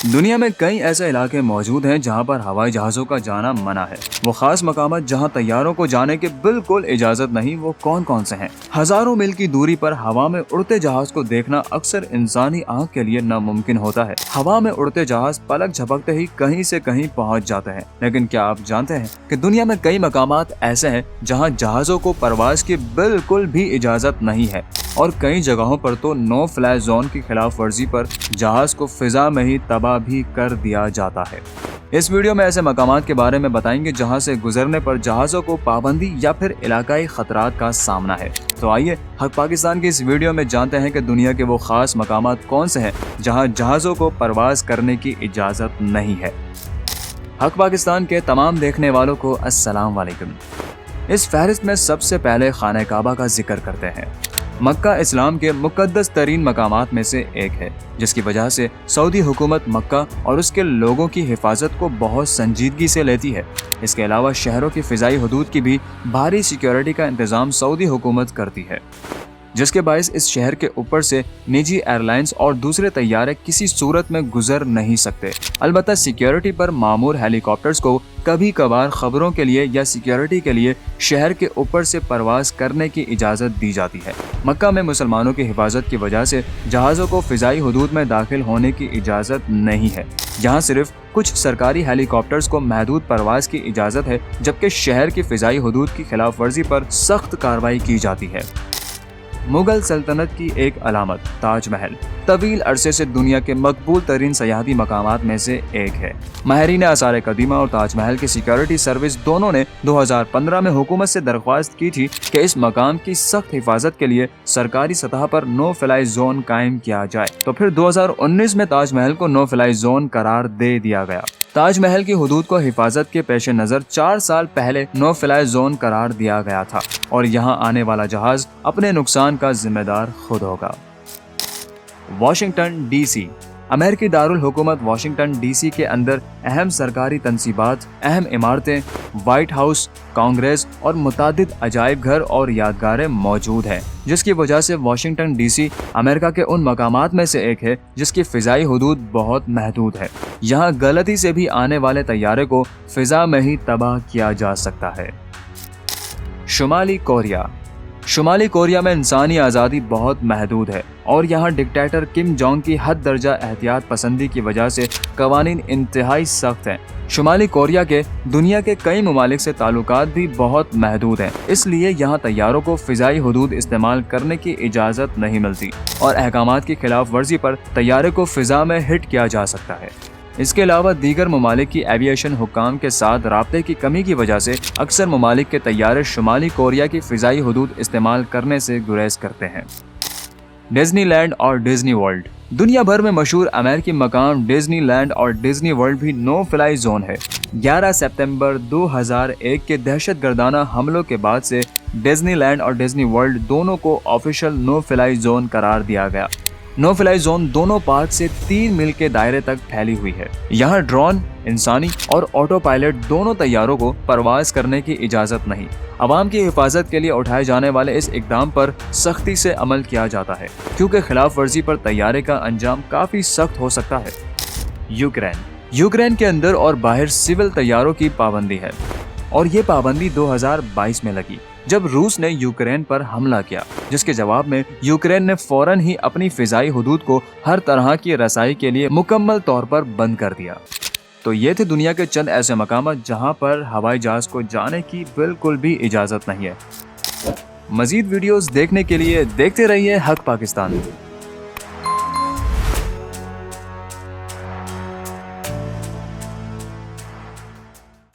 दुनिया में कई ऐसे इलाके मौजूद हैं जहां पर हवाई जहाज़ों का जाना मना है। वो खास मकामात जहां तैयारों को जाने की बिल्कुल इजाज़त नहीं, वो कौन कौन से हैं? हजारों मील की दूरी पर हवा में उड़ते जहाज को देखना अक्सर इंसानी आंख के लिए नामुमकिन होता है। हवा में उड़ते जहाज पलक झपकते ही कहीं से कहीं पहुंच जाते हैं। लेकिन क्या आप जानते हैं कि दुनिया में कई मकामात ऐसे हैं जहां जहाज़ों को परवाज की बिल्कुल भी इजाज़त नहीं है, और कई जगहों पर तो नो फ्लाई जोन की खिलाफ वर्जी पर जहाज को फिजा में ही तबाह भी कर दिया जाता है। इस वीडियो में ऐसे मकामात के बारे में बताएंगे जहां से गुजरने पर जहाज़ों को पाबंदी या फिर इलाकाई खतरात का सामना है। तो आइए हक पाकिस्तान की इस वीडियो में जानते हैं कि दुनिया के वो खास मकामात कौन से हैं जहां जहाज़ों को परवाज करने की इजाज़त नहीं है। हक पाकिस्तान के तमाम देखने वालों को अस्सलाम वालेकुम। इस फहरिस्त में सबसे पहले खाने काबा का जिक्र करते हैं। मक्का इस्लाम के मुकद्दस तरीन मकामात में से एक है, जिसकी वजह से सऊदी हुकूमत मक्का और उसके लोगों की हिफाजत को बहुत संजीदगी से लेती है। इसके अलावा शहरों की फ़िज़ाई हदूद की भी भारी सिक्योरिटी का इंतज़ाम सऊदी हुकूमत करती है, जिसके बायस इस शहर के ऊपर से निजी एयरलाइंस और दूसरे तैयारे किसी सूरत में गुजर नहीं सकते। अलबत्ता सिक्योरिटी पर मामूर हेलीकॉप्टर्स को कभी कभार खबरों के लिए या सिक्योरिटी के लिए शहर के ऊपर से परवाज करने की इजाज़त दी जाती है। मक्का में मुसलमानों की हिफाजत की वजह से जहाज़ों को फ़िज़ाई हदूद में दाखिल होने की इजाज़त नहीं है। यहाँ सिर्फ कुछ सरकारी हेलीकॉप्टर्स को महदूद परवाज की इजाज़त है, जबकि शहर की फ़िज़ाई हदूद की खिलाफ वर्जी पर सख्त कार्रवाई की जाती है। मुगल सल्तनत की एक अलामत ताजमहल तवील अरसे से दुनिया के मकबूल तरीन सयाहती मकामात में से एक है। माहिरीन आसार कदीमा और ताजमहल की सिक्योरिटी सर्विस दोनों ने 2015 में हुकूमत से दरख्वास्त की थी कि इस मकाम की सख्त हिफाजत के लिए सरकारी सतह पर नो फ्लाई जोन कायम किया जाए। तो फिर 2019 में ताजमहल को नो फ्लाई जोन करार दे दिया गया। ताजमहल की हुदूद को हिफाजत के पेश नज़र 4 साल पहले नो फ्लाई जोन करार दिया गया था, और यहाँ आने वाला जहाज अपने नुकसान का जिम्मेदार खुद होगा। वाशिंगटन डीसी अमेरिकी दारुल हुकूमत वाशिंगटन डीसी के अंदर अहम सरकारी तंसीबात, अहम इमारतें, व्हाइट हाउस, कांग्रेस और मुतादिद अजायब घर और यादगारें मौजूद हैं, जिसकी वजह से वाशिंगटन डीसी अमेरिका के उन मकामात में से एक है जिसकी फ़िज़ाई हदूद बहुत महदूद है। यहाँ गलती से भी आने वाले तैयारे को फ़िज़ा में ही तबाह किया जा सकता है। शुमाली कोरिया में इंसानी आज़ादी बहुत महदूद है, और यहाँ डिक्टेटर किम जोंग की हद दर्जा एहतियात पसंदी की वजह से कवानीन इंतहाई सख्त हैं। शुमाली कोरिया के दुनिया के कई ममालिक से ताल्लुकात भी बहुत महदूद हैं, इसलिए यहाँ तैयारों को फ़िज़ाई हदूद इस्तेमाल करने की इजाज़त नहीं मिलती, और अहकामात की खिलाफ वर्जी पर तैयारे को फ़िज़ा में हिट किया जा सकता है। इसके अलावा दीगर ममालिक की एविएशन हुक्काम के साथ राब्ते की कमी की वजह से अक्सर ममालिक के तैयारे शुमाली कोरिया की फ़िज़ाई हदूद इस्तेमाल करने से गुरेज करते हैं। डिज्नीलैंड और डिज्नी वर्ल्ड दुनिया भर में मशहूर अमेरिकी मकाम डिज्नीलैंड और डिज्नी वर्ल्ड भी नो फ्लाई जोन है। 11 सितंबर 2001 के दहशतगर्दाना हमलों के बाद से डिज्नीलैंड और डिज्नी वर्ल्ड दोनों को ऑफिशियल नो फ्लाई जोन करार दिया गया। नो फ्लाई जोन दोनों पार्क से 3 मील के दायरे तक फैली हुई है। यहाँ ड्रोन, इंसानी और ऑटो पायलट दोनों तैयारों को परवाज करने की इजाज़त नहीं। आवाम की हिफाजत के लिए उठाए जाने वाले इस इकदाम पर सख्ती से अमल किया जाता है, क्योंकि खिलाफ वर्जी पर तैयारे का अंजाम काफ़ी सख्त हो सकता है। यूक्रेन के अंदर और बाहर सिविल तैयारों की पाबंदी है, और ये पाबंदी 2022 में लगी जब रूस ने यूक्रेन पर हमला किया, जिसके जवाब में यूक्रेन ने फौरन ही अपनी फ़िज़ाई हदूद को हर तरह की रसाई के लिए मुकम्मल तौर पर बंद कर दिया। तो ये थे दुनिया के चंद ऐसे मकामात जहां पर हवाई जहाज को जाने की बिल्कुल भी इजाज़त नहीं है। मज़ीद वीडियोस देखने के लिए देखते रहिए हक पाकिस्तान।